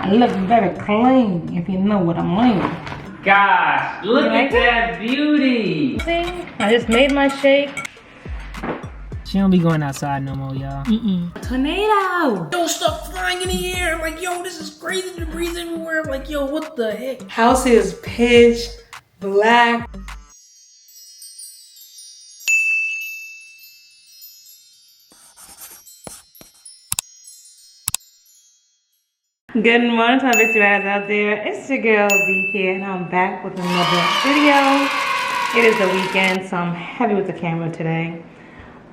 I look very clean, if you know what I mean. Gosh, look at that beauty. See, I just made my shake. She don't be going outside no more, y'all. Tornado! Yo, stuff flying in the air. I'm like, yo, this is crazy. Debris everywhere. I'm like, yo, what the heck? House is pitch black. Good morning to my Victory Riders out there. It's your girl V here, and I'm back with another video. It is the weekend, so I'm heavy with the camera today.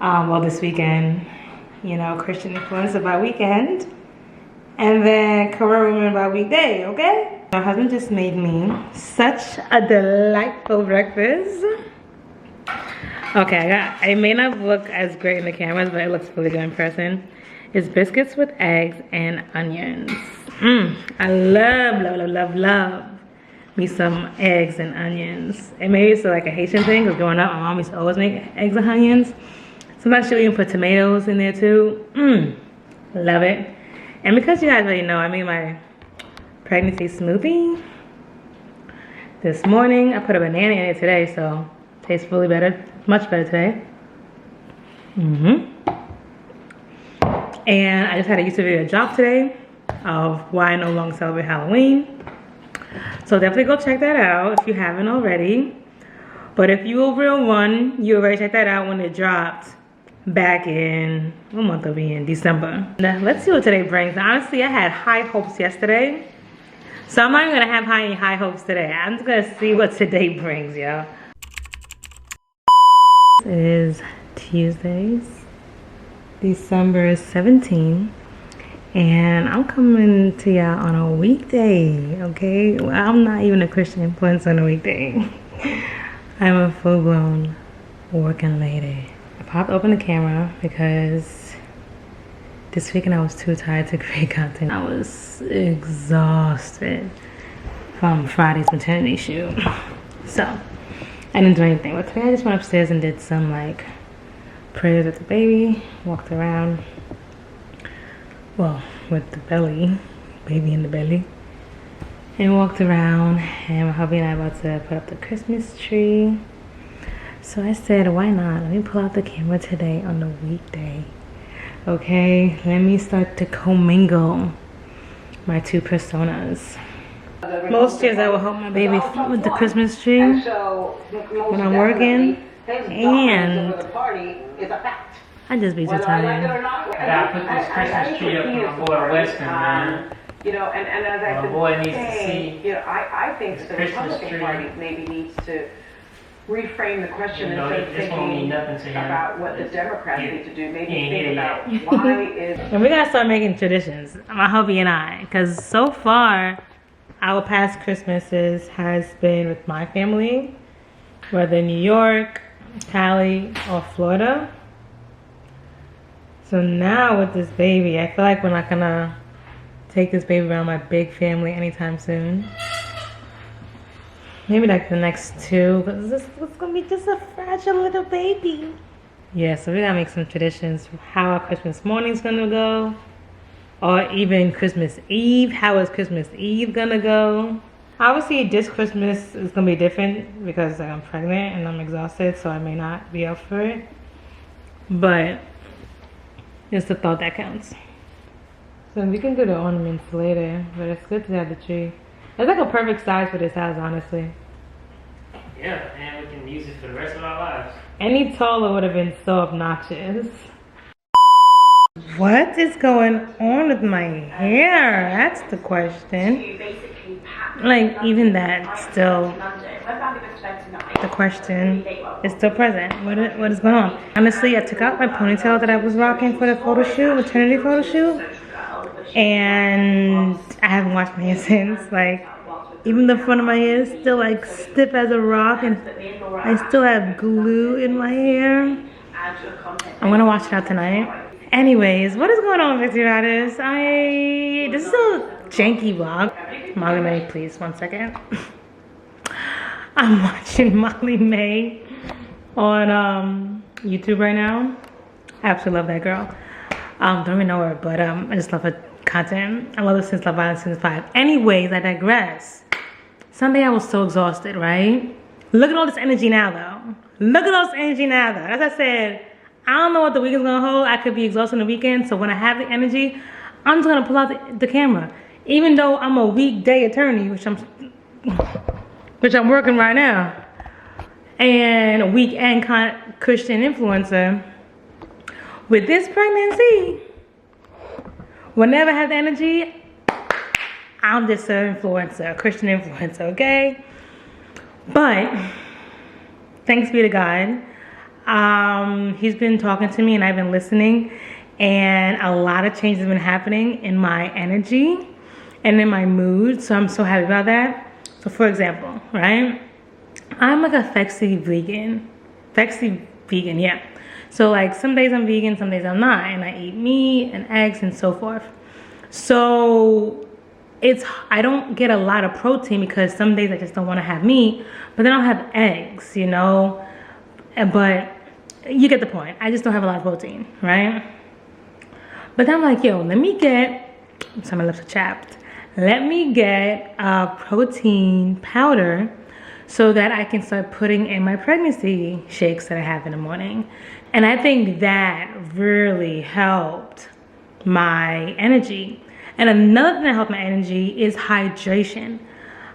Well, this weekend, you know, Christian influencer by weekend, and then career woman by weekday. Okay. My husband just made me such a delightful breakfast. Okay, it may not look as great in the cameras, but it looks really good in person. It's biscuits with eggs and onions. I love me some eggs and onions. And maybe it's like a Haitian thing, because growing up, my mom used to always make eggs and onions. Sometimes she'll even put tomatoes in there too. Love it. And because you guys already know, I made my pregnancy smoothie this morning. I put a banana in it today, so it tastes really better, much better today. And I just had a YouTube video drop today of why I no longer celebrate Halloween. So definitely go check that out if you haven't already. But if you a real one, you already checked that out when it dropped back in, what month are we in? December. Now, let's see what today brings. Now, honestly, I had high hopes yesterday. So I'm not even gonna have high hopes today. I'm just gonna see what today brings, y'all. It is Tuesdays. December 17th, and I'm coming to y'all on a weekday, okay? Well, I'm not even a Christian influencer on a weekday. I'm a full-blown working lady. I popped open the camera because this weekend I was too tired to create content. I was exhausted from Friday's maternity shoot. So, I didn't do anything. But today I just went upstairs and did some like prayers with the baby, walked around, well, with the baby in the belly, and walked around, and my hubby and I about to put up the Christmas tree. So I said, why not? Let me pull out the camera today on the weekday. Okay, let me start to commingle my two personas. Most years I will help my baby with the Christmas tree when I'm working, and I just be so tired. I gotta put this Christmas tree up for my boy Weston, man. You know, and as I My boy needs to see. you know, I think the Christmas Republican tree. Party maybe needs to reframe the question You know, instead of this won't mean thinking nothing to him. about what the Democrats need to do. Maybe He ain't think here about yet. why is And we gotta start making traditions, my hubby and I, because so far our past Christmases has been with my family, whether New York, Cali, or Florida. So now with this baby, I feel like we're not gonna take this baby around my big family anytime soon. Maybe like the next two, because this was gonna be just a fragile little baby. Yeah, so we gotta make some traditions for how our Christmas morning's gonna go, or even Christmas Eve. How is Christmas Eve gonna go? Obviously, this Christmas is gonna be different because like, I'm pregnant and I'm exhausted, so I may not be up for it. But it's the thought that counts. So we can do the ornaments later, but it's good to have the tree. It's like a perfect size for this house, honestly. Yeah, and we can use it for the rest of our lives. Any taller would have been so obnoxious. What is going on with my hair? That's the question. Like, even that, still, the question is still present. What is going on? Honestly, I took out my ponytail that I was rocking for the photo shoot, maternity photo shoot, and I haven't washed my hair since. Like, even the front of my hair is still like stiff as a rock, and I still have glue in my hair. I'm gonna wash it out tonight. Anyways, what is going on, Victory Riders? This is a janky vlog. Molly May, please, 1 second. I'm watching Molly May on YouTube right now. I absolutely love that girl. Don't even know her, but I just love her content. I love it since Love Violence Season 5. Anyways, I digress. Sunday I was so exhausted, right? Look at all this energy now, though. Look at all this energy now, though. As I said, I don't know what the weekend's gonna hold. I could be exhausted on the weekend, so when I have the energy, I'm just gonna pull out the camera. Even though I'm a weekday attorney, which I'm working right now, and a weekend Christian influencer, with this pregnancy, whenever I have the energy, I'm just an influencer, a Christian influencer, okay? But thanks be to God. He's been talking to me and I've been listening, and a lot of changes have been happening in my energy and in my mood, so I'm so happy about that. So for example, right? I'm like a flexi vegan, yeah. So like some days I'm vegan, some days I'm not, and I eat meat and eggs and so forth. So I don't get a lot of protein because some days I just don't want to have meat, but then I'll have eggs, you know. But you get the point. I just don't have a lot of protein, right? But then I'm like, yo, let me get, sorry, my lips are chapped. Let me get a protein powder so that I can start putting in my pregnancy shakes that I have in the morning. And I think that really helped my energy. And another thing that helped my energy is hydration.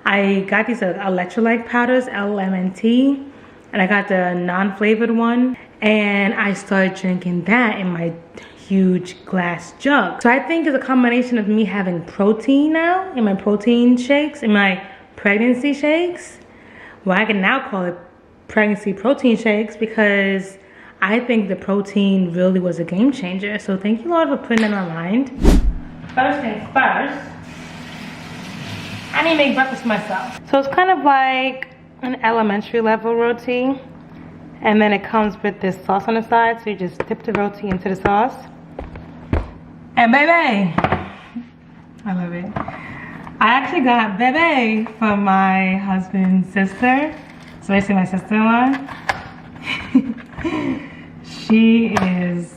I got these electrolyte powders, LMNT, and I got the non-flavored one, and I started drinking that in my huge glass jug. So I think it's a combination of me having protein now in my protein shakes, in my pregnancy shakes. Well, I can now call it pregnancy protein shakes because I think the protein really was a game changer. So thank you, Lord, for putting it in my mind. First things first, I need to make breakfast for myself. So it's kind of like an elementary level roti, and then it comes with this sauce on the side, so you just dip the roti into the sauce. And baby, I love it. I actually got Bebe from my husband's sister, so basically my sister-in-law. She is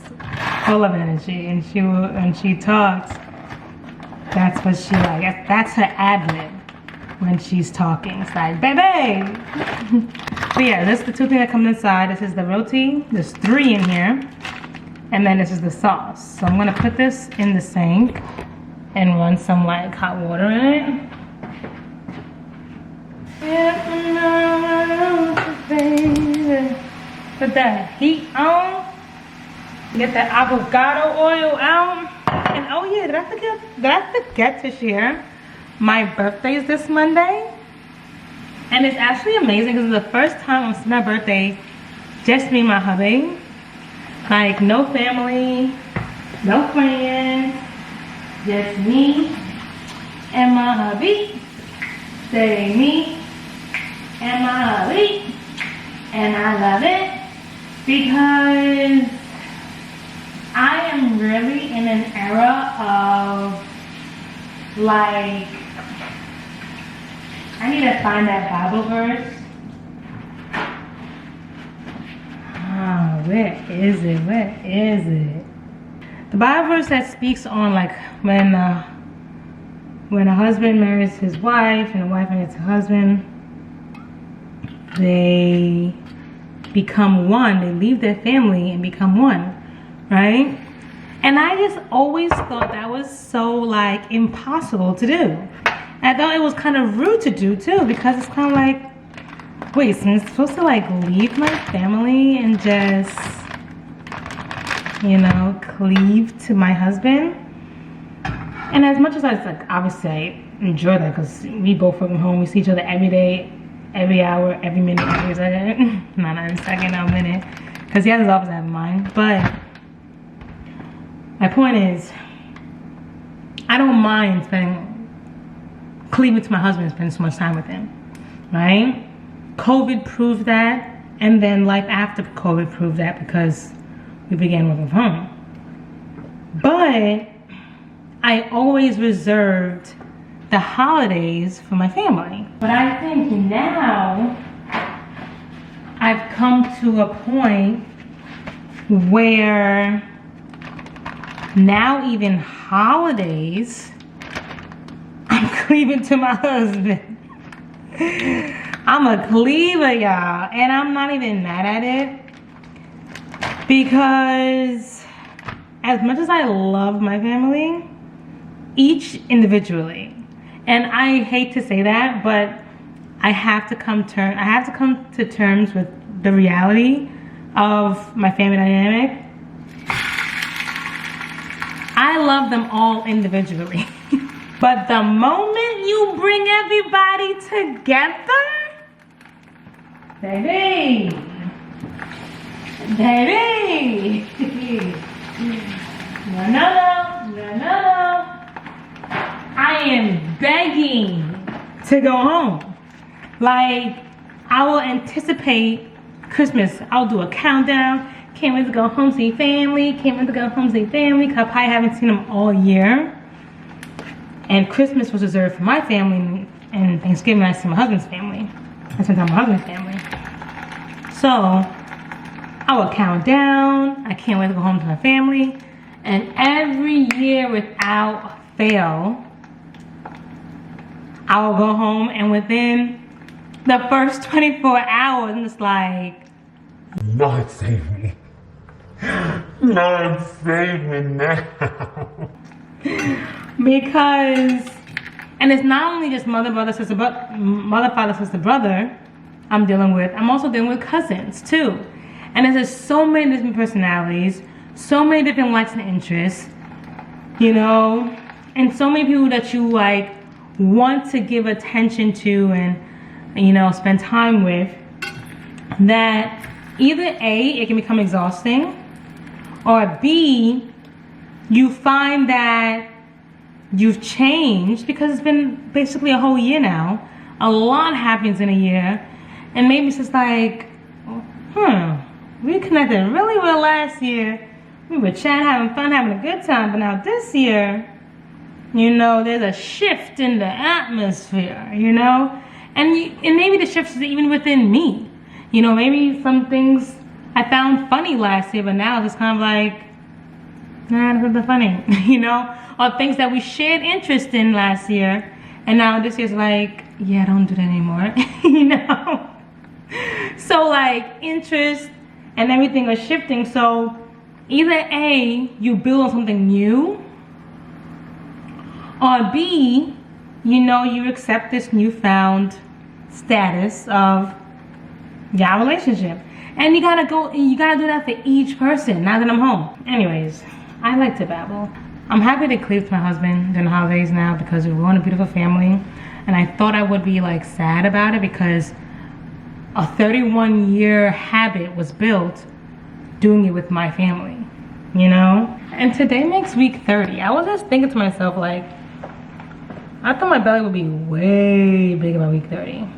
full of energy, and when she talks, that's what she like. That's her ad-lib when she's talking. It's like, baby. So yeah, this is the two things that come inside. This is the roti. There's 3 in here, and then this is the sauce. So I'm gonna put this in the sink and run some like hot water in it. Put that heat on. Get that avocado oil out. And oh yeah, did I forget to share? My birthday is this Monday. And it's actually amazing because it's the first time I'm my birthday, just me and my hubby. Like no family, no friends, just me and my hubby. Say me and my hubby. And I love it because I am really in an era of like, I need to find that Bible verse. Oh, where is it? Where is it? The Bible verse that speaks on like when a husband marries his wife and a wife marries her husband, they become one. They leave their family and become one, right? And I just always thought that was so like impossible to do. I thought it was kind of rude to do too, because it's kind of like, wait, so I'm supposed to like leave my family and just, you know, cleave to my husband? And as much as I was like, obviously I enjoy that because we both work from home, we see each other every day, every hour, every minute, every second. Not every second, no minute, because he has his office in mind. But my point is, I don't mind cleaving to my husband and spending so much time with him, right? COVID proved that, and then life after COVID proved that because we began working from home. But I always reserved the holidays for my family. But I think now I've come to a point where now even holidays, I'm cleaving to my husband. I'm a cleaver, y'all, and I'm not even mad at it, because as much as I love my family, each individually, and I hate to say that, but I have to come to terms with the reality of my family dynamic. I love them all individually. But the moment you bring everybody together, baby, no. I am begging to go home. Like, I will anticipate Christmas. I'll do a countdown. Can't wait to go home, see family. Cause I probably haven't seen them all year. And Christmas was reserved for my family, and Thanksgiving I see my husband's family. I spend time with my husband's family. So I will count down. I can't wait to go home to my family. And every year without fail, I will go home, and within the first 24 hours, I'm just like, Lord save me. Lord save me now. because, and it's not only just mother, father, sister, brother I'm dealing with. I'm also dealing with cousins too. And there's just so many different personalities, so many different likes and interests, you know, and so many people that you like want to give attention to and, you know, spend time with, that either A, it can become exhausting, or B, you find that you've changed because it's been basically a whole year now. A lot happens in a year, and maybe it's just like, we connected really well last year. We were chatting, having fun, having a good time, but now this year, you know, there's a shift in the atmosphere, you know? And maybe the shift is even within me. You know, maybe some things I found funny last year, but now it's kind of like, nah, this isn't funny, you know? Or things that we shared interest in last year, and now this year's like, yeah, don't do that anymore, you know? So like, interest and everything are shifting. So either A, you build on something new, or B, you know, you accept this newfound status of your relationship. And you gotta do that for each person, now that I'm home. Anyways, I like to babble. I'm happy to cleave to my husband during the holidays now because we're in a beautiful family. And I thought I would be like sad about it because a 31-year habit was built doing it with my family, you know? And today makes week 30. I was just thinking to myself, like, I thought my belly would be way bigger by week 30.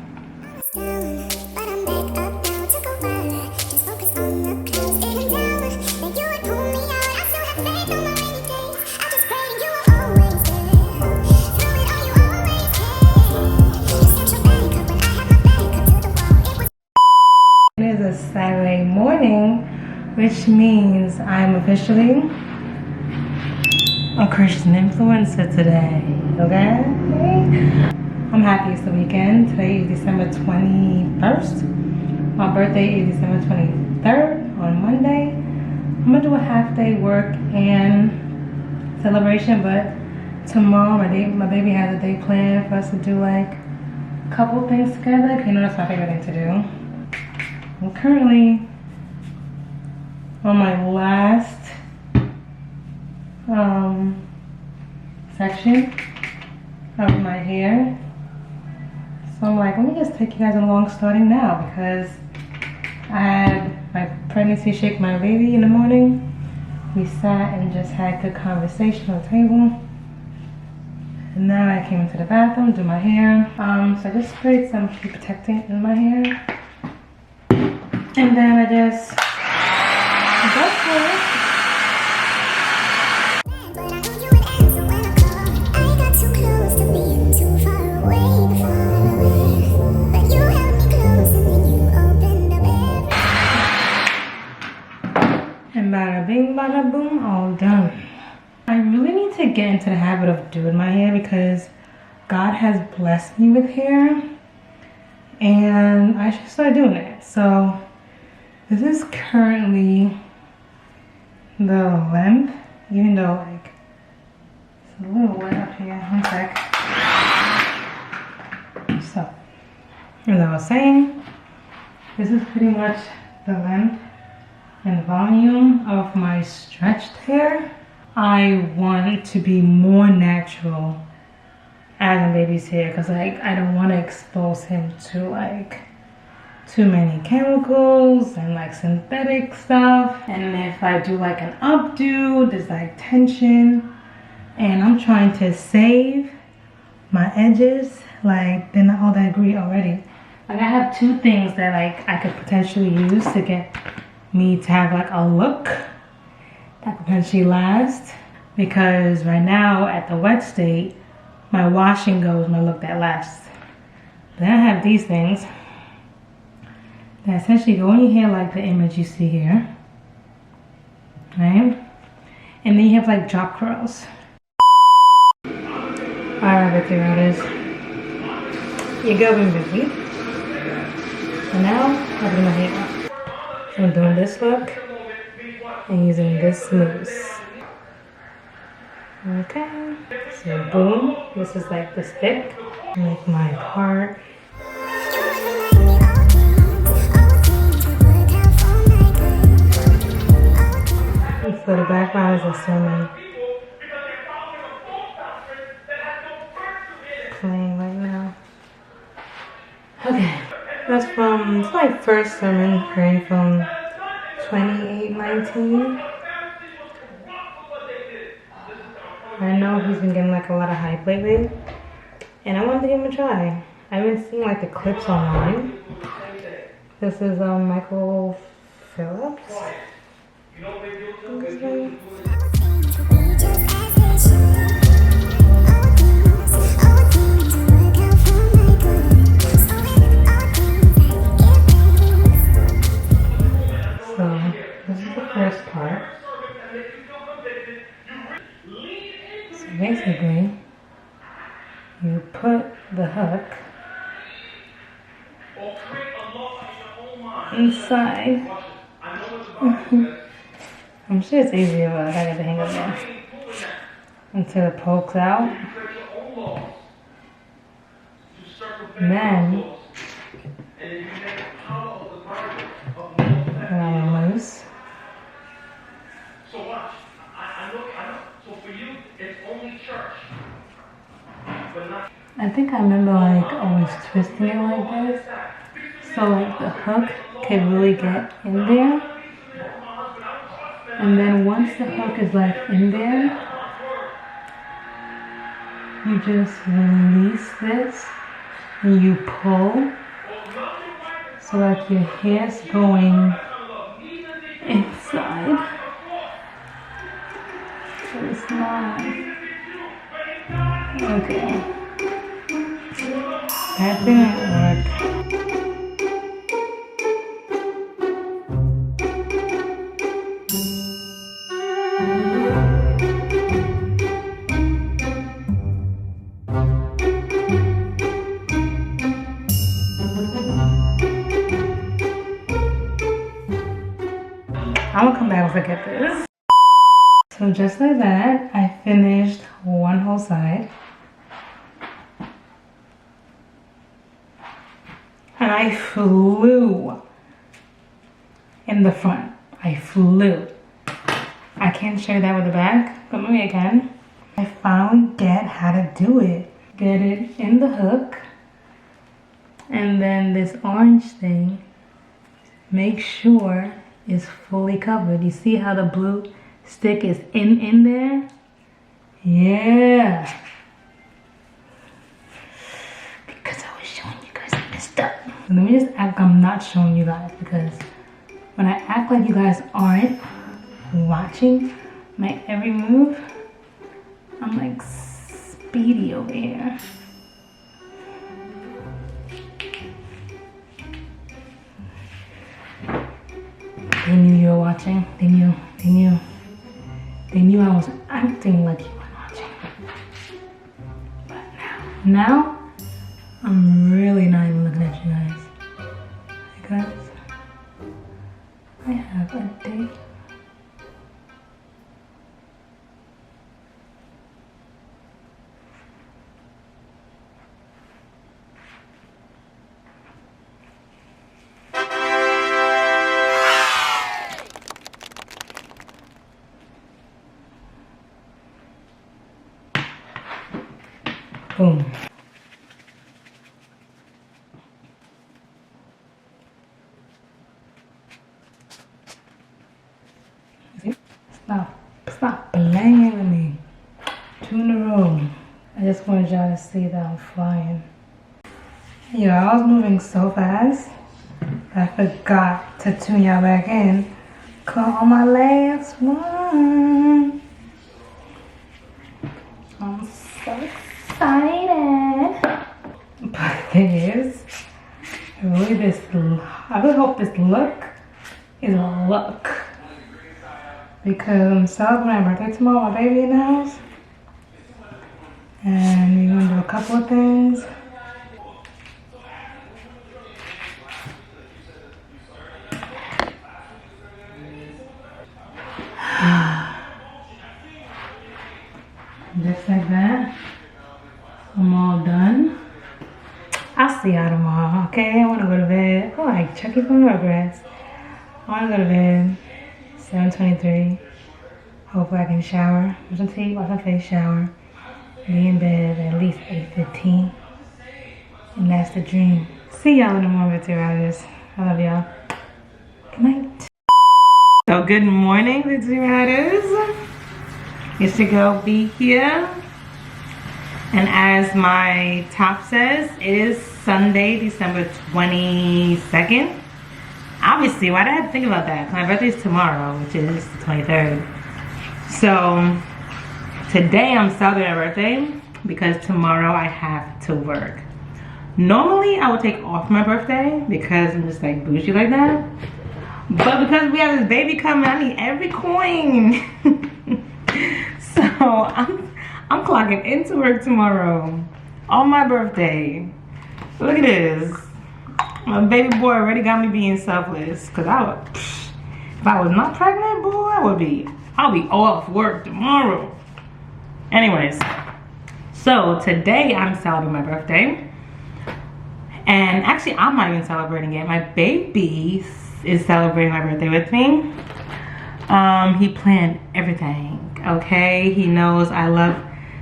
It is a Saturday morning, which means I'm officially a Christian influencer today, okay? I'm happy it's the weekend. Today is December 21st. My birthday is December 23rd on Monday. I'm gonna do a half day work and celebration, but tomorrow my baby has a day planned for us to do like a couple things together. 'Cause you know that's my favorite thing to do. I'm currently on my last section of my hair. So I'm like, let me just take you guys along starting now because I had my pregnancy shake my baby in the morning. We sat and just had good conversation on the table. And now I came into the bathroom, do my hair. So I just sprayed some heat protectant in my hair. And then I just go for it. And bada bing, bada boom, all done. I really need to get into the habit of doing my hair because God has blessed me with hair and I should start doing it. So this is currently the length, even though like it's a little wet up here. One sec. So, as I was saying, this is pretty much the length and volume of my stretched hair. I want to be more natural as a baby's hair because like I don't want to expose him to like too many chemicals and like synthetic stuff. And if I do like an updo, there's like tension, and I'm trying to save my edges. Like they're not all that greasy already. Like I have two things that like I could potentially use to get me to have like a look that could potentially last, because right now at the wet state my wash and go is my look that lasts. Then I have these things that essentially go in your hair like the image you see here, right? And then you have like drop curls. Alright, Victor, here it is. Your girl been busy. So now I'm doing my hair. So I'm doing this look and using this mousse. Okay, so boom, this is like the stick, like my part. So the background is a sermon playing right now. Okay, that's from, it's my first sermon praying from 28:19. I know he's been getting like a lot of hype lately, and I wanted to give him a try. I've been seeing like the clips online. This is Michael Phillips. So this is the first part. So basically, you put the hook inside. I'm sure it's easier, but I got the hang of it. Until it pokes out. And then I'm loose. I think I remember like always twisting it like this, so like the hook can really get in there. And then once the hook is like in there, you just release this and you pull, so like your hair's going inside. So it's not okay. That didn't work. I'm gonna come back and forget this. So just like that, I finished one whole side. And I flew in the front. I flew. I can't share that with the back, but maybe I can. I finally get how to do it. Get it in the hook. And then this orange thing, make sure is fully covered. You see how the blue stick is in there? Yeah. Because I was showing you guys this stuff. Let me just act I'm not showing you guys, because when I act like you guys aren't watching my every move, I'm like speedy over here. They knew you were watching. They knew I was acting like you weren't watching. Now, I'm really not even looking at you guys because I have a date. Boom. Stop playing with me. 2 in a row. I just wanted y'all to see that I'm flying. Yo, I was moving so fast that I forgot to tune y'all back in. Call on my last one. I'm so excited. But the thing is, I really hope this look is a look. Because I'm celebrating my birthday tomorrow, my baby in the house. And we're gonna do a couple of things. Just like that. I'm all done. I'll see y'all tomorrow, okay? I wanna go to bed. Oh, like Chucky from Rugrats. I wanna go to bed. 7:23. Hopefully I can shower, brush my teeth, wash my face, shower, be in bed at least 8:15. And that's the dream. See y'all in the morning, Riders. I love y'all. Good night. So good morning, Riders. It's your girl B here. And as my top says, it is Sunday, December 22nd. Obviously, why did I have to think about that? My birthday is tomorrow, which is the 23rd. So, today I'm celebrating my birthday because tomorrow I have to work. Normally, I would take off my birthday because I'm just like bougie like that. But because we have this baby coming, I need every coin. So, I'm clocking into work tomorrow on my birthday. Look at this. My baby boy already got me being selfless. Cause if I was not pregnant, boy, I'll be off work tomorrow. Anyways, so today I'm celebrating my birthday. And actually, I'm not even celebrating it. My baby is celebrating my birthday with me. He planned everything, okay? He knows I love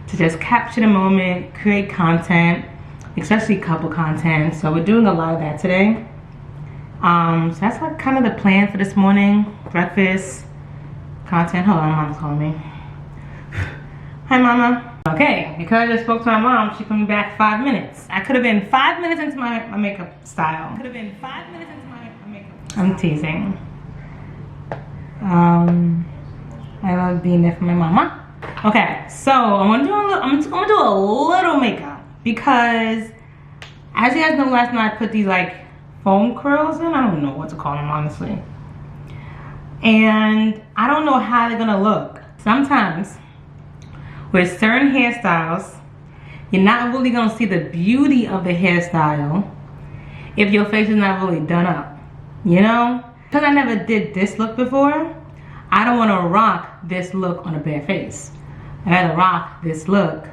to just capture the moment, create content, especially couple content. So we're doing a lot of that today. So that's like kind of the plan for this morning. Breakfast, content. Hold on, mom's calling me. Hi, mama. Okay, because I just spoke to my mom, she put me back 5 minutes. I could have been 5 minutes into my makeup style. Could have been 5 minutes into my makeup style. I'm teasing. I love being there for my mama. Okay, so I'm gonna do a little makeup because as you guys know, last night I put these like foam curls in. I don't know what to call them, honestly. And I don't know how they're gonna look. Sometimes with certain hairstyles, you're not really gonna see the beauty of the hairstyle if your face is not really done up, you know? Because I never did this look before, I don't wanna rock this look on a bare face. I gotta rock this look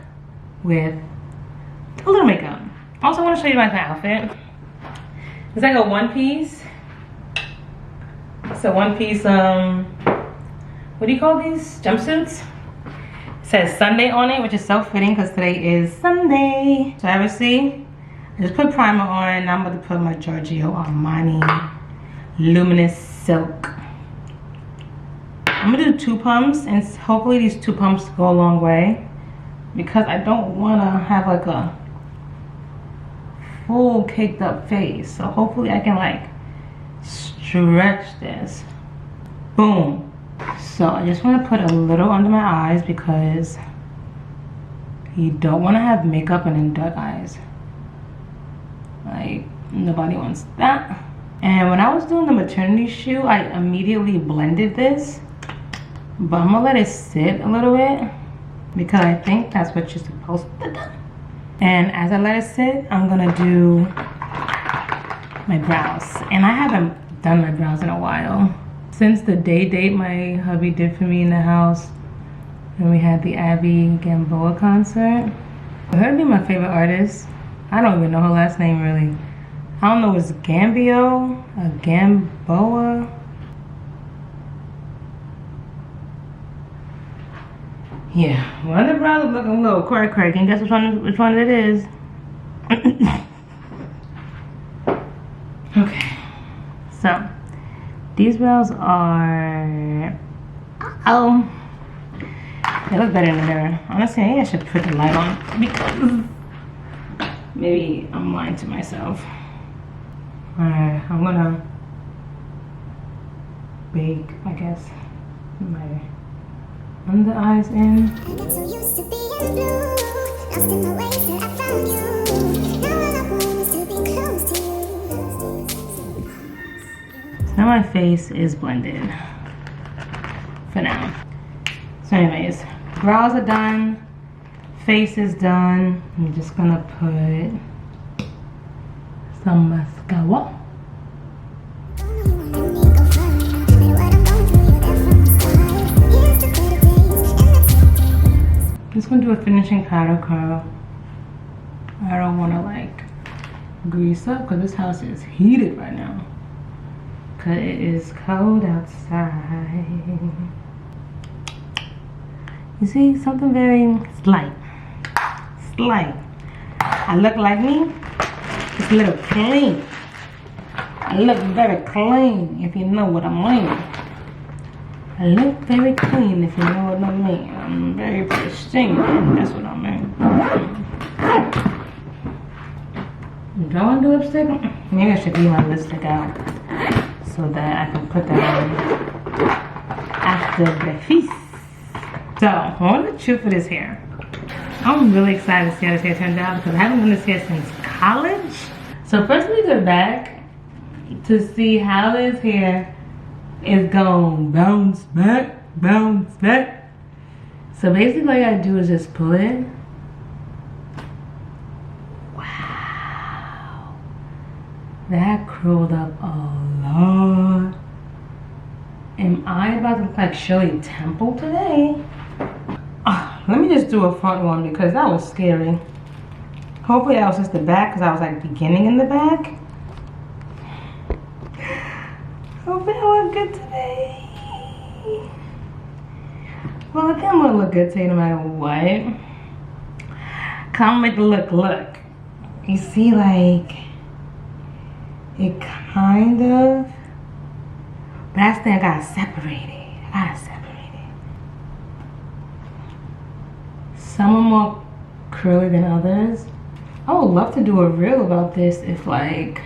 with a little makeup. Also, I wanna show you my outfit. It's like a one piece. It's a one piece, what do you call these? Jumpsuits? It says Sunday on it, which is so fitting because today is Sunday. So obviously, I just put primer on. Now I'm about to put my Giorgio Armani Luminous Silk. I'm gonna do 2 pumps, and hopefully these 2 pumps go a long way because I don't wanna have like a full caked up face. So hopefully I can like stretch this. Boom. So I just want to put a little under my eyes because you don't want to have makeup and then dark eyes. Like, nobody wants that. And when I was doing the maternity shoot, I immediately blended this, but I'm gonna let it sit a little bit because I think that's what you're supposed to do. And as I let it sit, I'm gonna do my brows. And I haven't done my brows in a while. Since the date my hubby did for me in the house when we had the Abby Gamboa concert. Her be my favorite artist. I don't even know her last name really. I don't know if it's Gambio or Gamboa. Yeah, one of the brows is looking a little crack. And guess which one it is? Okay, so these brows are, oh, they look better in the mirror. Honestly, I think I should put the light on because maybe I'm lying to myself. Alright, I'm gonna bake, I guess, my under eyes in. I got so used to being blue, lost in my ways till I found you. Now all I want is to be close to you. Now my face is blended for now. So anyways, brows are done, face is done. I'm just gonna put some mascara. I'm just gonna do a finishing powder curl. I don't wanna like grease up because this house is heated right now. Cause it is cold outside. You see, something very slight. Slight. I look like me. It's a little clean. I look very clean, if you know what I mean. I look very clean, if you know what I mean. I'm very pristine, that's what I mean. Do I want to do lipstick? Maybe I should leave my lipstick out so that I can put that on after the feast. So, what the truth for this hair? I'm really excited to see how this hair turns out because I haven't done this hair since college. So first we go back to see how this hair is gonna bounce back, bounce back. So basically all you gotta do is just pull it. Wow. That curled up a lot. Am I about to look like Shirley Temple today? Let me just do a front one because that was scary. Hopefully that was just the back because I was like beginning in the back. Hopefully I look good today. Well, I think I'm gonna look good today no matter what. Come make the look. You see, like, it kind of, but I think I gotta separate it. Some are more curly than others. I would love to do a reel about this if like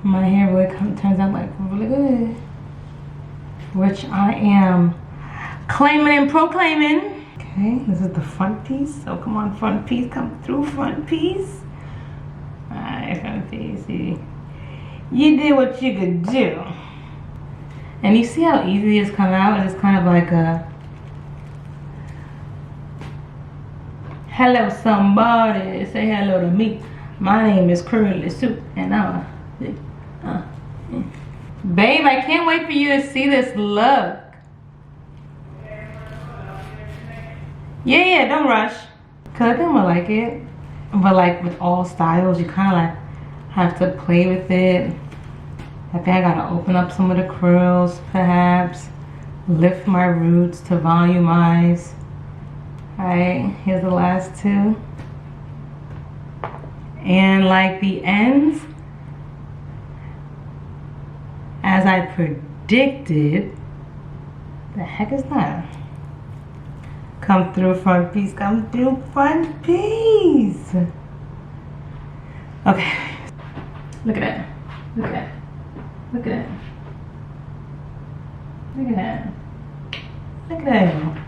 my hair really turns out like really good, which I am claiming and proclaiming. Okay, this is the front piece. So come on, front piece, come through, front piece. Alright, front piece. You did what you could do, and you see how easy it's come out. It's kind of like a hello somebody, say hello to me. My name is Curly Soup and I'm babe, I can't wait for you to see this look. Yeah, don't rush. Cause I think I'm gonna like it. But like with all styles, you kinda like have to play with it. I think I gotta open up some of the curls perhaps. Lift my roots to volumize. Alright, here's the last two. And like the ends, as I predicted, the heck is that? Come through front piece, come through front piece. Okay, look at that, look at that, look at that, look at that, look at that.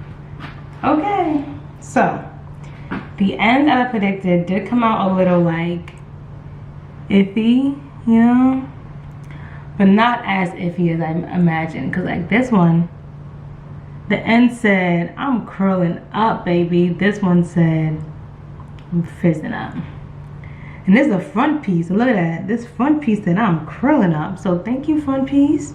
Okay, so the ends that I predicted did come out a little like iffy, you know, but not as iffy as I imagined. Cause like this one, the end said, I'm curling up, baby. This one said, I'm fizzing up. And this is a front piece. And look at that. This front piece that I'm curling up. So thank you, front piece.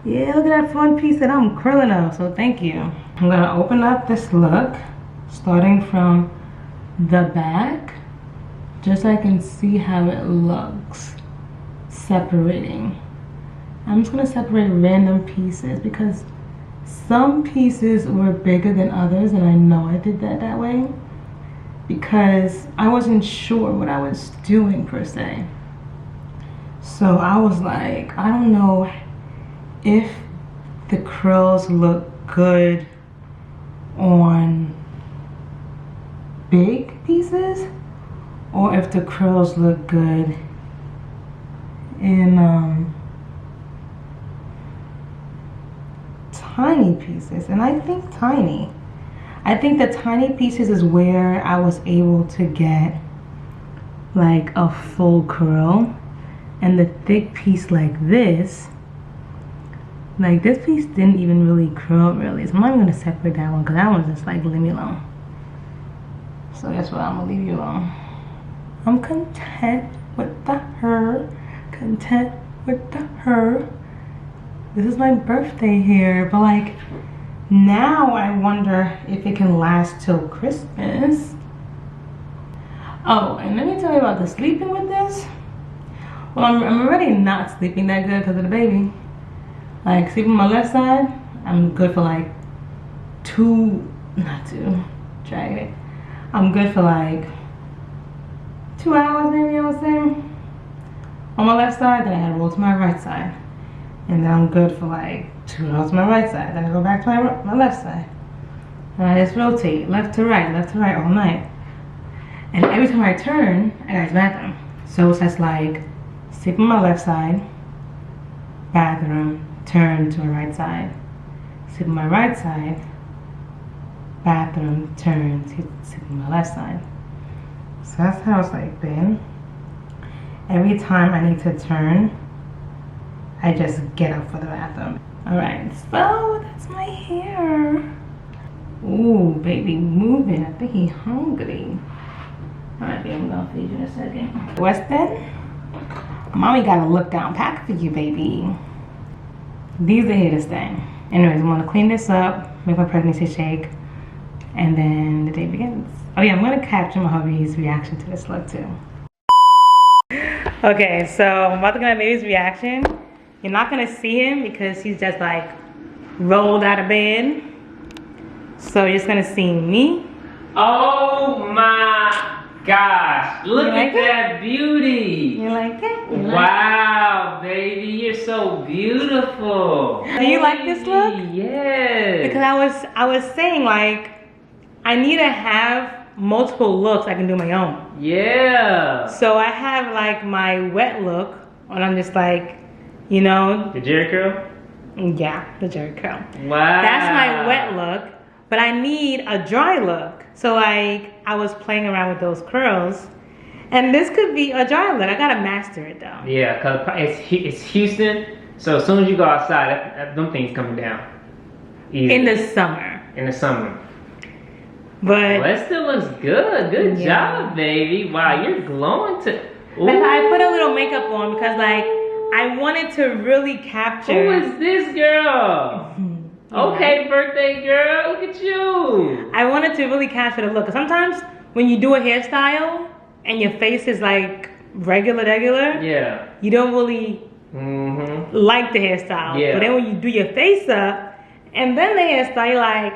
Yeah, look at that front piece that I'm curling up. So thank you. I'm going to open up this look. Starting from the back. Just so I can see how it looks. Separating. I'm just going to separate random pieces. Because some pieces were bigger than others. And I know I did that way. Because I wasn't sure what I was doing per se. So I was like, I don't know if the curls look good on big pieces or if the curls look good in tiny pieces. And I think tiny. I think the tiny pieces is where I was able to get like a full curl, and the thick piece like this piece didn't even really curl really. So I'm not even gonna separate that one because that one's just like leave me alone. So that's why I'm gonna leave you alone. I'm content with the hair, content with the hair. This is my birthday hair, but like, now I wonder if it can last till Christmas. Oh, and let me tell you about the sleeping with this. Well, I'm already not sleeping that good because of the baby. Like, sleeping on my left side, I'm good for like drag it. I'm good for like 2 hours maybe, I would say. On my left side, then I gotta roll to my right side. And then I'm good for like 2 hours on my right side. Then I go back to my left side. And I just rotate left to right all night. And every time I turn, I gotta use the bathroom. So it's just like sleep on my left side, bathroom, turn to my right side. Sleep on my right side, bathroom, turn, sleep on my left side. So that's how it's like been. Every time I need to turn, I just get up for the bathroom. Alright, so that's my hair. Ooh, baby moving. I think he's hungry. Alright, baby, I'm gonna feed you in a second. Weston, mommy got a look down pack for you, baby. These are here to stay. Anyways, I'm gonna clean this up, make my pregnancy shake, and then the day begins. Oh yeah, I'm gonna capture my hubby's reaction to this look too. Okay, so I'm about to get my baby's reaction. You're not gonna see him because he's just like rolled out of bed. So you're just gonna see me. Oh my gosh, look at that beauty. You like it? Wow, baby, you're so beautiful. Do you like this look? Yes. Because I was saying like, I need to have multiple looks I can do my own. Yeah. So I have like my wet look, and I'm just like, you know. The Jerry curl? Yeah, the Jerry curl. Wow. That's my wet look, but I need a dry look. So like, I was playing around with those curls, and this could be a dry look. I gotta master it though. Yeah, cause it's Houston, so as soon as you go outside, them things coming down. Easy. In the summer. In the summer. But Well, that still looks good. Good job, baby. Wow, you're glowing to. Ooh. I put a little makeup on because like, I wanted to really capture. Who is this girl? Okay, birthday girl, look at you. I wanted to really capture the look. 'Cause sometimes when you do a hairstyle and your face is like regular, Yeah. you don't really like the hairstyle. Yeah. But then when you do your face up and then the hairstyle, you're like,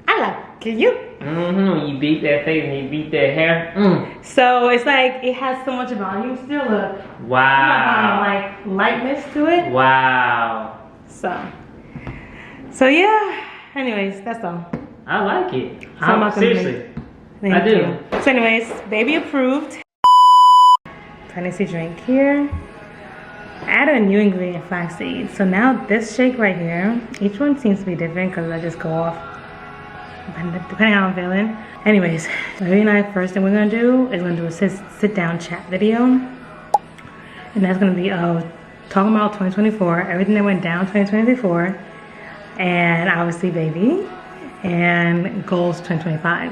I like you. You beat that face and you beat that hair. So it's like it has so much volume still. Look. Wow. Like lightness to it. Wow. So yeah. Anyways, that's all. I like it. So I'm not gonna Seriously. Thank I do. you. So anyways, baby approved. Pregnancy drink here. Add a new ingredient, flaxseed. So now this shake right here, each one seems to be different because I just go off depending on how I'm feeling. Anyways, Larry and I, first thing we're gonna do is a sit down chat video. And that's gonna be talking about 2024, everything that went down 2024, and obviously baby, and goals 2025.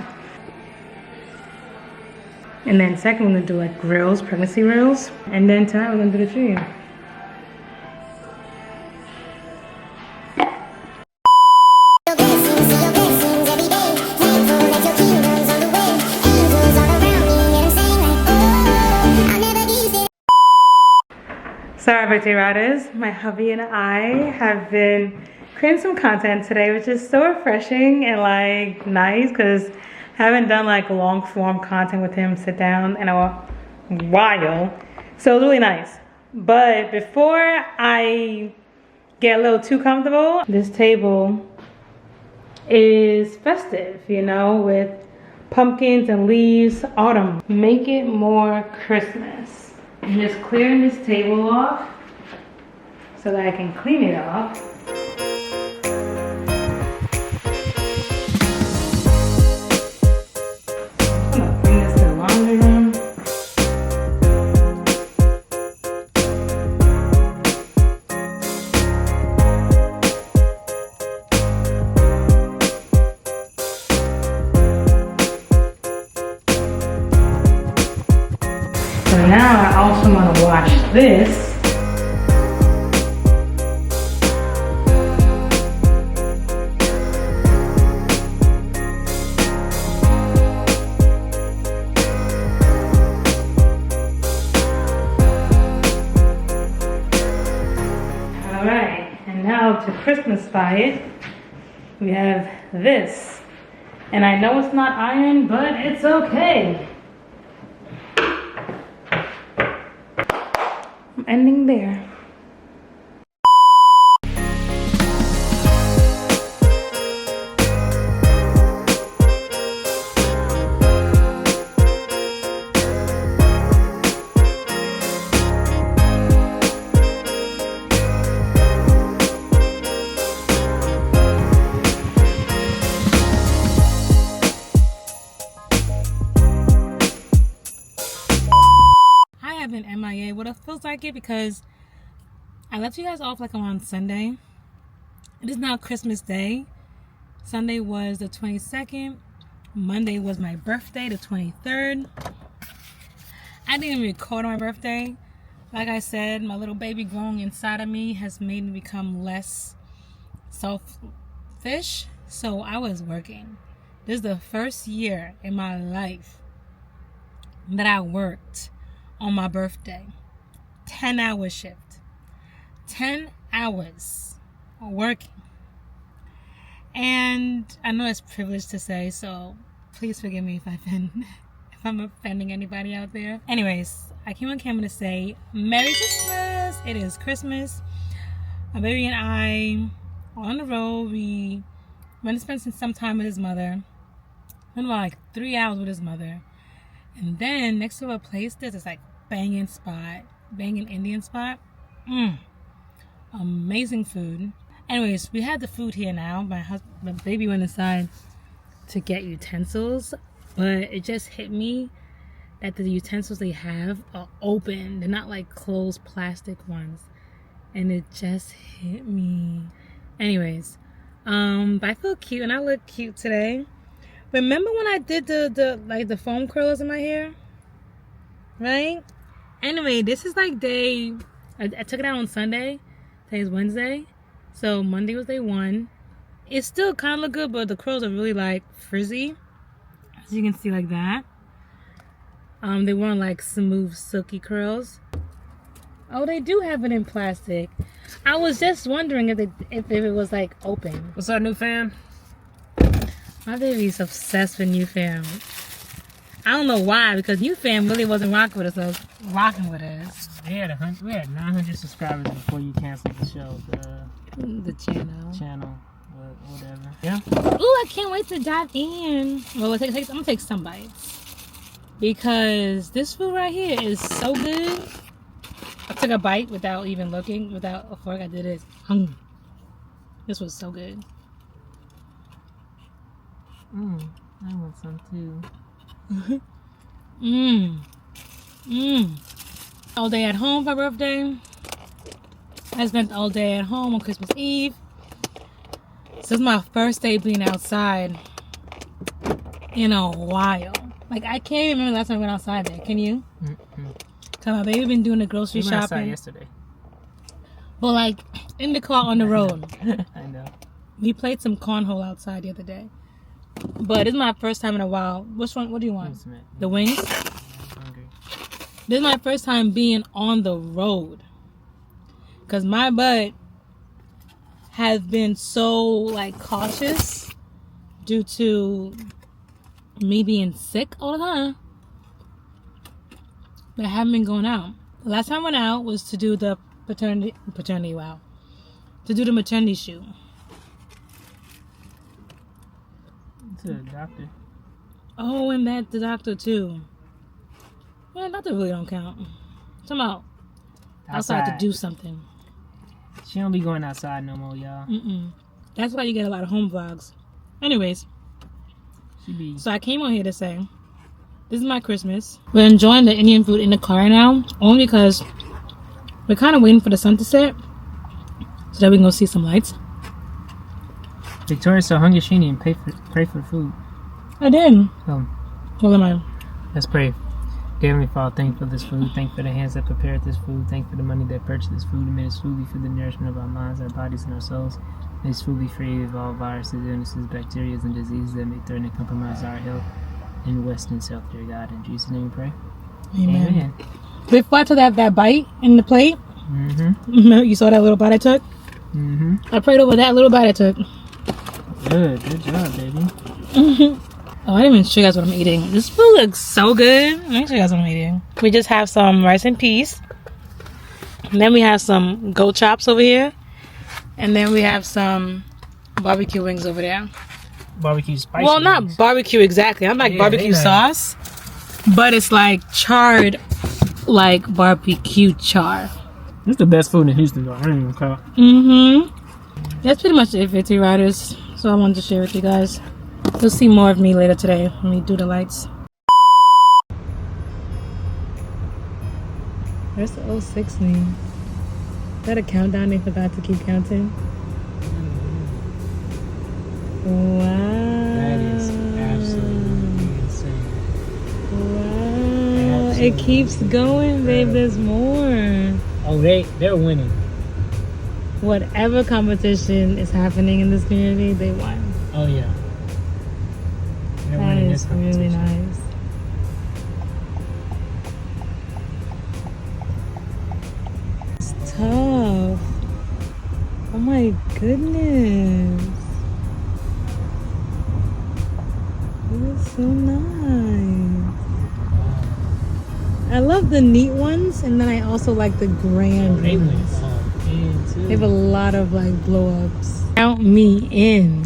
And then second, we're gonna do like grills, pregnancy grills. And then tonight we're gonna do the tree. Your blessings every day. Thankful that your kingdom's on the way. Angels all around me, and I'm saying like, oh, I'll never be still. Sorry, birthday riders. My hubby and I have been creating some content today, which is so refreshing and like nice because I haven't done like long form content with him sit down in a while. So it's really nice. But before I get a little too comfortable, this table is festive, you know, with pumpkins and leaves, autumn. Make it more Christmas. I'm just clearing this table off so that I can clean it off. I'm gonna bring this to the laundry room. So now I also want to wash this. Alright, and now to Christmas-fy it, we have this. And I know it's not iron, but it's okay. I'm ending there. I have been MIA. What it feels like it because I left you guys off like on Sunday. It is now Christmas Day. Sunday was the 22nd. Monday was my birthday, the 23rd. I didn't even record on my birthday. Like I said, my little baby growing inside of me has made me become less selfish. So I was working. This is the first year in my life that I worked on my birthday. 10-hour shift. 10 hours working. And I know it's privileged to say, so please forgive me if I'm offending anybody out there. Anyways, I came on camera to say Merry Christmas. It is Christmas. My baby and I are on the road. We went to spend some time with his mother. Went about like 3 hours with his mother. And then next to a place, there's this like banging Indian spot. Amazing food. Anyways, we had the food here now. My baby went inside to get utensils, but it just hit me that the utensils they have are open. They're not like closed plastic ones. And it just hit me. Anyways, but I feel cute and I look cute today. Remember when I did the foam curlers in my hair? Right? Anyway, this is like I took it out on Sunday. Today's Wednesday. So Monday was day 1. It still kind of look good, but the curls are really like frizzy. As you can see like that. They weren't like smooth, silky curls. Oh, they do have it in plastic. I was just wondering if it was like open. What's up, new fam? My baby's obsessed with New Fam. I don't know why, because New Fam really wasn't rocking with us. So rocking with us. We had 900 subscribers before you canceled the show, The channel. but whatever. Yeah. Ooh, I can't wait to dive in. Well, I'm gonna take some bites because this food right here is so good. I took a bite without even looking, without a fork. I did it. This was so good. I want some too. All day at home for my birthday. I spent all day at home on Christmas Eve. This is my first day being outside in a while. Like, I can't even remember last time I went outside there. Can you? Mm-mm. Cause my baby been doing the grocery We went outside shopping. yesterday. But like in the car on the road. I know. We played some cornhole outside the other day. But it's my first time in a while. Which one? What do you want? Thanks, man. The wings? I'm hungry. This is my first time being on the road. Cause my butt has been so like cautious due to me being sick all the time. But I haven't been going out. The last time I went out was to do the paternity wow. To do the maternity shoot. To the doctor. Oh, and that the doctor too. Well, doctor really don't count. Talking about outside to do something. She don't be going outside no more, y'all. That's why you get a lot of home vlogs. Anyways, She be. so I came on here to say, this is my Christmas. We're enjoying the Indian food in the car right now, only because we're kind of waiting for the sun to set so that we can go see some lights. Victoria's so hungry she didn't even pray for the food. I did. So What am I? let's pray. Dear Heavenly Father, thank you for this food. Thank you for the hands that prepared this food. Thank you for the money that purchased this food. And may this food be for the nourishment of our minds, our bodies, and our souls. May this food be free of all viruses, illnesses, bacteria, and diseases that may threaten and compromise our health in West and South, dear God. In Jesus' name we pray. Amen. Before I took that bite in the plate, you saw that little bite I took? I prayed over that little bite I took. Good job, baby. Oh, I didn't even show you guys what I'm eating. This food looks so good. Let me show you guys what I'm eating. We just have some rice and peas. And then we have some goat chops over here. And then we have some barbecue wings over there. Barbecue spicy. Well, not wings. barbecue exactly. I'm like barbecue they nice. sauce. But it's like charred, like barbecue char. This is the best food in Houston, though. I don't even care. That's pretty much it, 50 Riders. So I wanted to share with you guys. You'll see more of me later today when we do the lights. Where's the 06 name? Is that a countdown they forgot to keep counting? Wow. That is absolutely insane. Wow. Absolutely. It keeps going, babe. There's more. Oh, they're winning. Whatever competition is happening in this community, they won. Oh, yeah. They're That winning is this really competition. nice. It's tough. Oh my goodness. It is so nice. I love the neat ones, and then I also like the grand They went ones. all in, too. They have a lot of like blow ups. Count me in.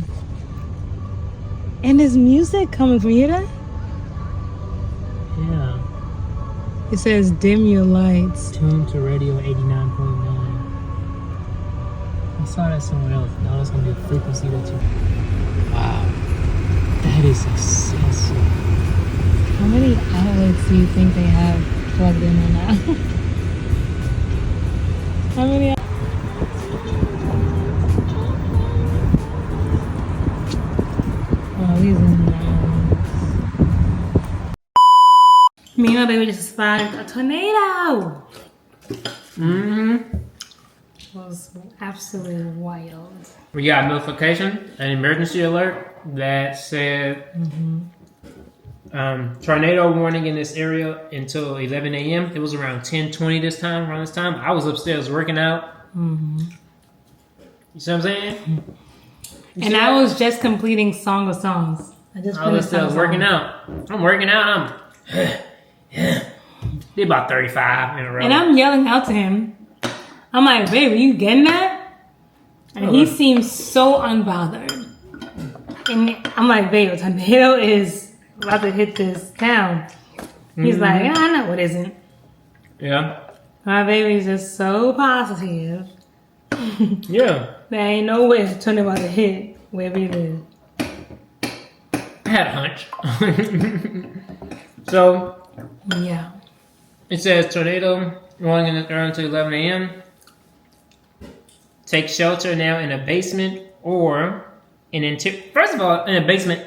And there's music coming from, you hear that? Yeah. It says dim your lights. Tune to radio 89.9. I saw that somewhere else. Now that's going to be a frequency that you... Wow. That is excessive. How many outlets do you think they have plugged in right now? How many? Oh, these are nice. Me and my baby just spotted a tornado. It was absolutely wild. We got a notification, an emergency alert that said tornado warning in this area until 11 a.m. It was around 10:20 around this time. I was upstairs working out. You see what I'm saying? And I was just completing Song of Songs. I just I was finished Song still of working Songs. out. I'm working out. Did about 35 in a row. And I'm yelling out to him. I'm like, babe, are you getting that? And he seems so unbothered. And I'm like, babe, a tornado is about to hit this town. He's like, I know it isn't. Yeah. My baby's just so positive. Yeah. There ain't no way it's turning about to hit where we live. I had a hunch. So, Yeah. it says tornado warning until 11 a.m. Take shelter now in a basement or an interior. First of all, in a basement.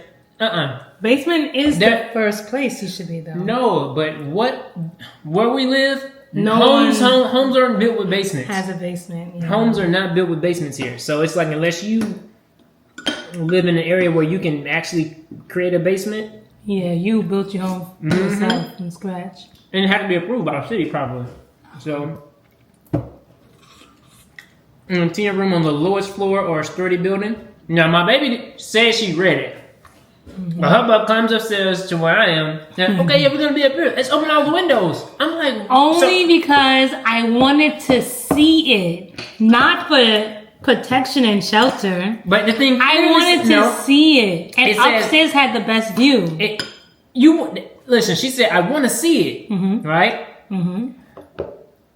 Basement is There- the first place you should be, though. No, but where we live, No homes one homes aren't built with basements. has a basement. Yeah. Homes are not built with basements here. So it's like unless you live in an area where you can actually create a basement, Yeah, you built your home yourself from scratch. and it had to be approved by the city probably. So a 10 room on the lowest floor or a sturdy building. Now my baby says she read it. But her bub comes upstairs to where I am. And, okay, yeah, we're gonna be up here. Let's open all the windows. I'm like, Only because I wanted to see it, not for protection and shelter. But the thing I is, wanted to no, see it, and It says- upstairs had the best view. listen. She said, I want to see it, right? Mm-hmm.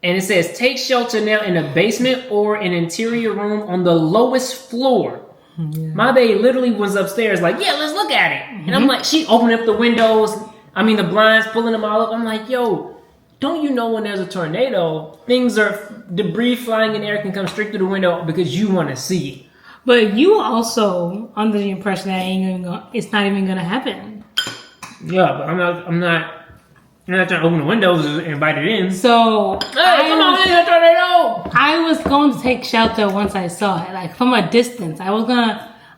And it says, take shelter now in a basement or an interior room on the lowest floor. My baby literally was upstairs like, yeah, let's look at it. And I'm like, she opened up the windows, the blinds, pulling them all up. I'm like, yo, don't you know when there's a tornado, debris flying in the air can come straight through the window because you want to see it. But you also under the impression that it's not even gonna happen. Yeah, but I'm not trying to open the windows and invite it in. So Hey, come on, there's a tornado! I was going to take shelter once I saw it, like from a distance. I wasn't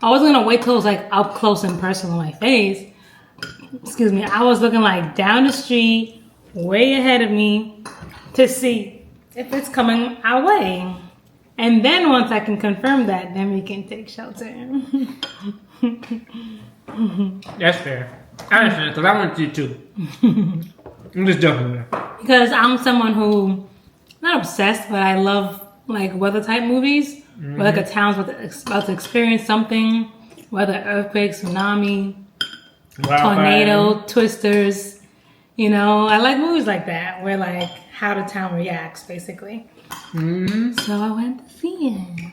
gonna wait till it was like up close and personal on my face. Excuse me. I was looking like down the street, way ahead of me, to see if it's coming our way. And then once I can confirm that, then we can take shelter. That's fair. I understand, because I want to too. I'm just joking with her. Because I'm someone who, not obsessed, but I love like weather type movies. Where like a town's about to experience something, whether earthquake, tsunami, tornado, twisters. You know, I like movies like that where like how the town reacts basically. So I went to see it.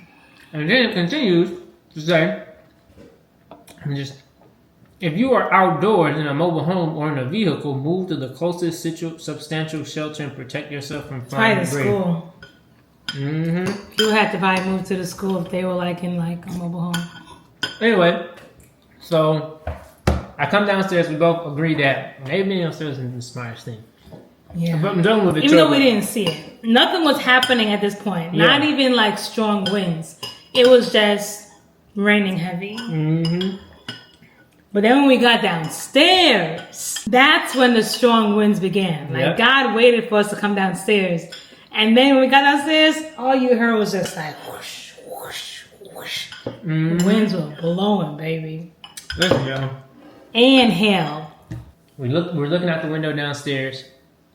And then it continues to say, if you are outdoors in a mobile home or in a vehicle, move to the closest substantial shelter and protect yourself from flying Probably the debris. school. You had to probably move to the school if they were like in like a mobile home. Anyway, so I come downstairs. We both agree that maybe being upstairs isn't the smartest thing. Yeah. But I'm done with it. Even though we didn't see it. Nothing was happening at this point. Yeah. Not even like strong winds. It was just raining heavy. But then when we got downstairs, that's when the strong winds began. Like Yep. God waited for us to come downstairs. And then when we got downstairs, all you heard was just like whoosh, whoosh, whoosh. The winds were blowing, baby. Listen, y'all. And hail. We're looking out the window downstairs,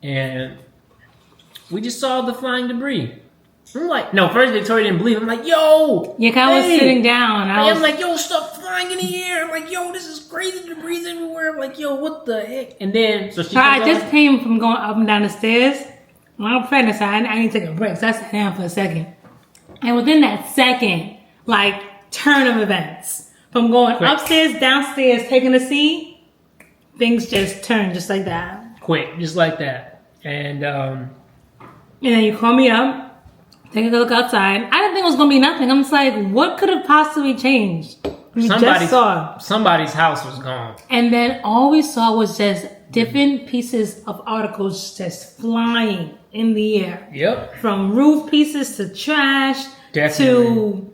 and we just saw the flying debris. I'm like, no, first Victoria didn't believe. I'm like, yo! Yeah, I was hey. sitting down. I'm like, yo, stuff flying in the air. I'm like, yo, this is crazy. Debris everywhere. I'm like, yo, what the heck? And then, so she I comes just over. came from going up and down the stairs. When I'm pregnant, so I need to take a break. So I sat down for a second. And within that second, like, turn of events, from going Quick. upstairs, downstairs, taking a seat, things just turned just like that. Quick, just like that. And And then you call me up, take a look outside. I didn't think it was going to be nothing. I'm just like, what could have possibly changed? We just saw. somebody's house was gone. And then all we saw was just different pieces of articles just flying in the air. Yep. From roof pieces to trash Definitely. to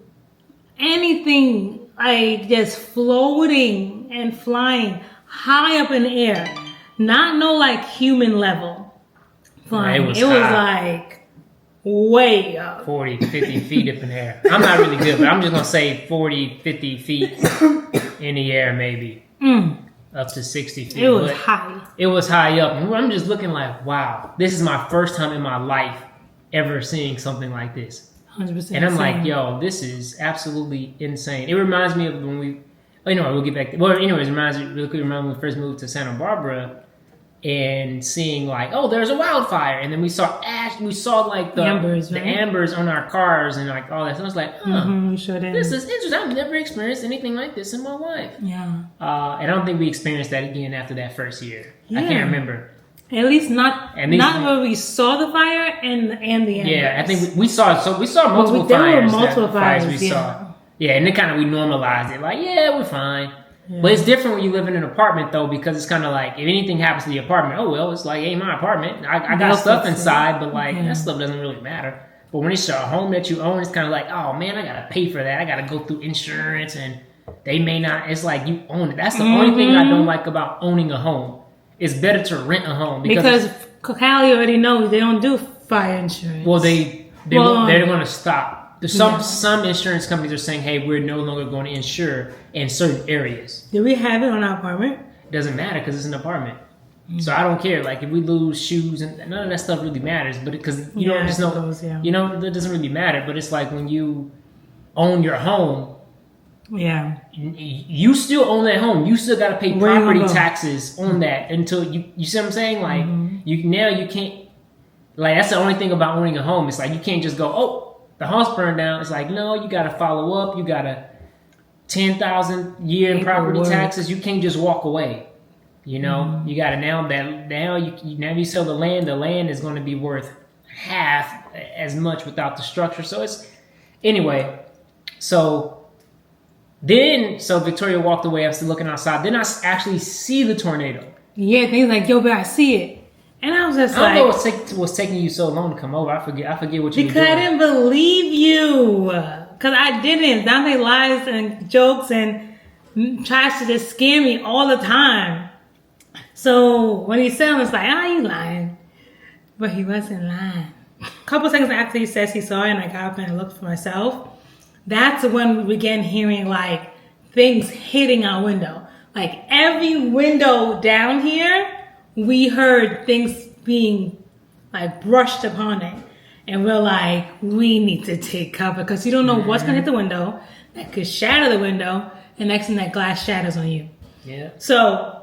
anything like just floating and flying high up in the air. Not no like human level flying. It was it was high. like way up. 40, 50 feet up in the air. I'm not really good, but I'm just going to say 40, 50 feet in the air maybe. Up to 60 feet. It was But high. it was high up. And I'm just looking like, wow, this is my first time in my life ever seeing something like this. 100%. And I'm like, insane. yo, this is absolutely insane. It reminds me of when we'll get back to, well, anyways, it reminds me when we first moved to Santa Barbara and seeing like, oh, there's a wildfire. And then we saw ash, we saw like the Embers, the right? embers on our cars and like all that. So I was like, huh, We sure did. this is interesting. I've never experienced anything like this in my life. Yeah. And I don't think we experienced that again after that first year. I Yeah. can't remember. At least not At least- not where we saw the fire and the embers. Yeah, I think we saw multiple there were fires. multiple fires, we yeah. saw. Yeah, and then kind of we normalized it. Like, yeah, we're fine. But it's different when you live in an apartment though, because it's kind of like if anything happens to the apartment, oh well, it's like ain't my apartment. I got stuff inside, but like that stuff doesn't really matter. But when it's a home that you own, it's kind of like, oh man, I gotta pay for that. I gotta go through insurance, and they may not. It's like you own it. That's the only thing I don't like about owning a home. It's better to rent a home because Callie already knows they don't do fire insurance. Well, they're going to stop. Some insurance companies are saying, hey, we're no longer going to insure in certain areas. Do we have it on our apartment? It doesn't matter because it's an apartment. So I don't care. Like if we lose shoes and none of that stuff really matters, but because you know, just know, you know, that doesn't really matter. But it's like when you own your home, you still own that home. You still got to pay property taxes on that until you see what I'm saying? Like you can't. Like that's the only thing about owning a home. It's like you can't just go, oh, the house burned down. It's like no, you got to follow up. You got to 10,000 year in property taxes. You can't just walk away. You know, you got to now you sell the land. The land is going to be worth half as much without the structure. So it's anyway. So Victoria walked away. I was still looking outside. Then I actually see the tornado. Yeah, things like yo, but I see it. And I was just I don't know what's taking you so long to come over. I forget what you were doing. Because I didn't believe you. Because I didn't. Dante lies and jokes and tries to just scare me all the time. So when he said, I was like, you lying. But he wasn't lying. A couple seconds after he says he saw it and I got up and I looked for myself, that's when we began hearing like things hitting our window. Like every window down here, we heard things being like brushed upon it. And we're like, we need to take cover because you don't know what's going to hit the window. That could shatter the window. And next thing that glass shatters on you. Yeah. So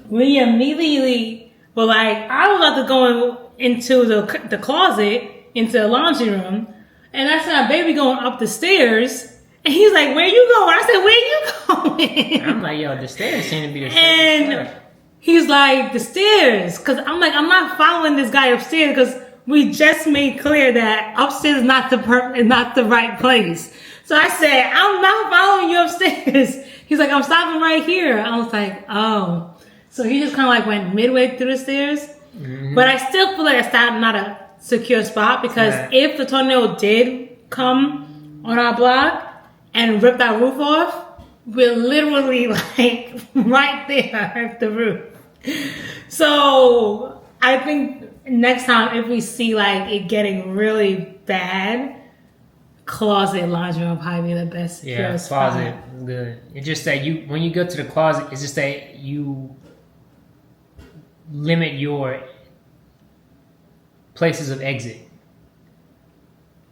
we immediately were like, I was about to go into the closet, into the laundry room. And I saw baby going up the stairs. And he's like, where you going? I said, where you going? I'm like, yo, the stairs seem to be the and he's like, the stairs. Because I'm like, I'm not following this guy upstairs because we just made clear that upstairs is not the right place. So I said, I'm not following you upstairs. He's like, I'm stopping right here. I was like, oh. So he just kind of like went midway through the stairs. Mm-hmm. But I still feel like it's not a secure spot because if the tornado did come on our block and rip that roof off, we're literally like right there at the roof. So I think next time if we see like it getting really bad, closet laundry will probably be the best. Yeah, closet is good. It's just that when you go to the closet, it's just that you limit your places of exit.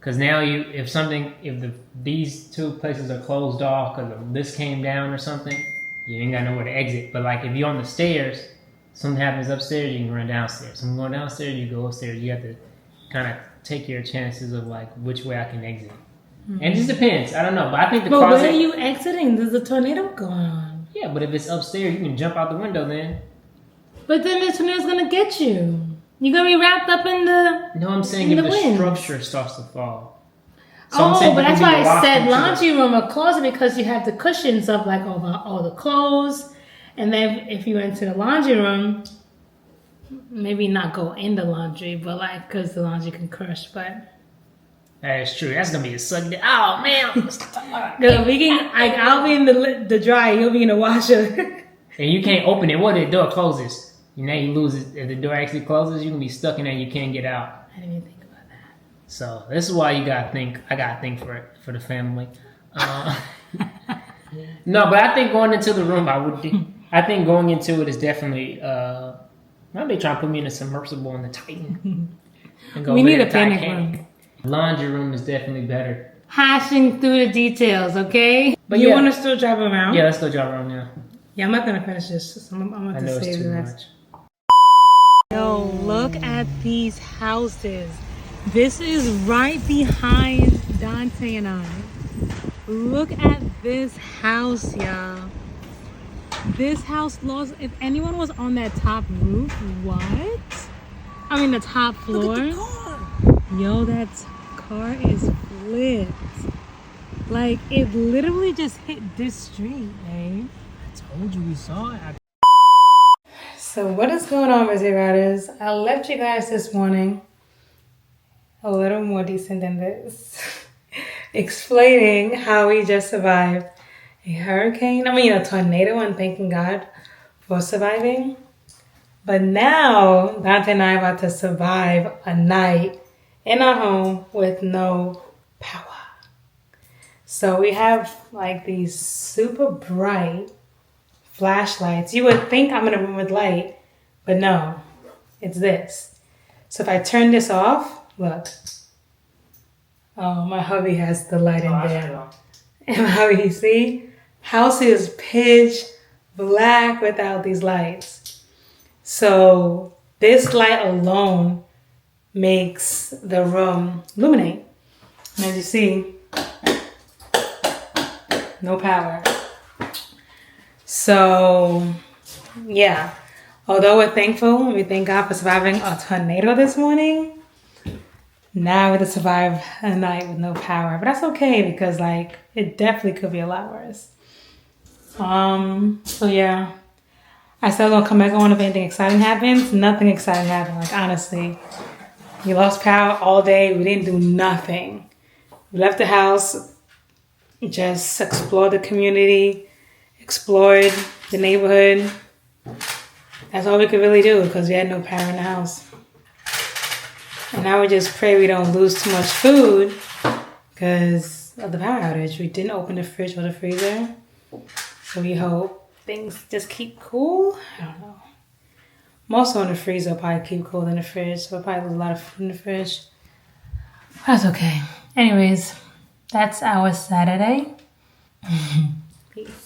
Because now if these two places are closed off because this came down or something, you ain't got nowhere to exit. But like if you're on the stairs, something happens upstairs, you can run downstairs. Something going downstairs, you go upstairs. You have to kind of take your chances of like which way I can exit. Mm-hmm. And it just depends. I don't know, but I think the closet. But where are you exiting? There's a tornado going on. Yeah, but if it's upstairs, you can jump out the window then. But then the tornado's gonna get you. You're gonna be wrapped up in the. No, I'm saying if the structure starts to fall. So but that's why I said laundry room or closet because you have the cushions up like over all the clothes, and then if you went to the laundry room, maybe not go in the laundry, but like because the laundry can crush, but. That's true. That's gonna be a sudden. Oh man! I'll be in the dryer. You'll be in the washer. And you can't open it. What if the door closes? You lose it. If the door actually closes, you can be stuck in there. You can't get out. I didn't even think about that. So this is why you gotta think. I gotta think for the family. No, but I think going into the room, I think going into it is definitely. Maybe trying to put me in a submersible in the Titan. We need a panic room. Laundry room is definitely better. Hashing through the details, okay? But you want to still drive around? Yeah, let's still drive around now. Yeah, I'm not gonna finish this. I'm gonna save the rest. Yo, look at these houses. This is right behind Dante and I. Look at this house, y'all. This house lost. If anyone was on that top roof, what? I mean, the top floor. Look at the car. Yo, that car is flipped. Like, it literally just hit this street, eh? told you we saw it. So what is going on, Busy Riders? I left you guys this morning a little more decent than this, explaining how we just survived a tornado, and thanking God for surviving. But now, Dante and I are about to survive a night in our home with no power. So we have like these super bright flashlights. You would think I'm in a room with light, but no, it's this. So if I turn this off, look. Oh, my hubby has the light in there. And my hubby, you see? House is pitch black without these lights. So this light alone makes the room illuminate. And as you see, no power. So, yeah. Although we're thankful, we thank God for surviving a tornado this morning. Now we're to survive a night with no power. But that's okay because, like, it definitely could be a lot worse. So, yeah. I said I'm going to come back on if anything exciting happens. Nothing exciting happened. Like, honestly. We lost power all day. We didn't do nothing. We left the house. Just explored the community. Explored the neighborhood. That's all we could really do because we had no power in the house. And now we just pray we don't lose too much food because of the power outage. We didn't open the fridge or the freezer. So we hope things just keep cool. I don't know. More so in the freezer will probably keep cool than the fridge. So we'll probably lose a lot of food in the fridge. That's okay. Anyways, that's our Saturday. Peace.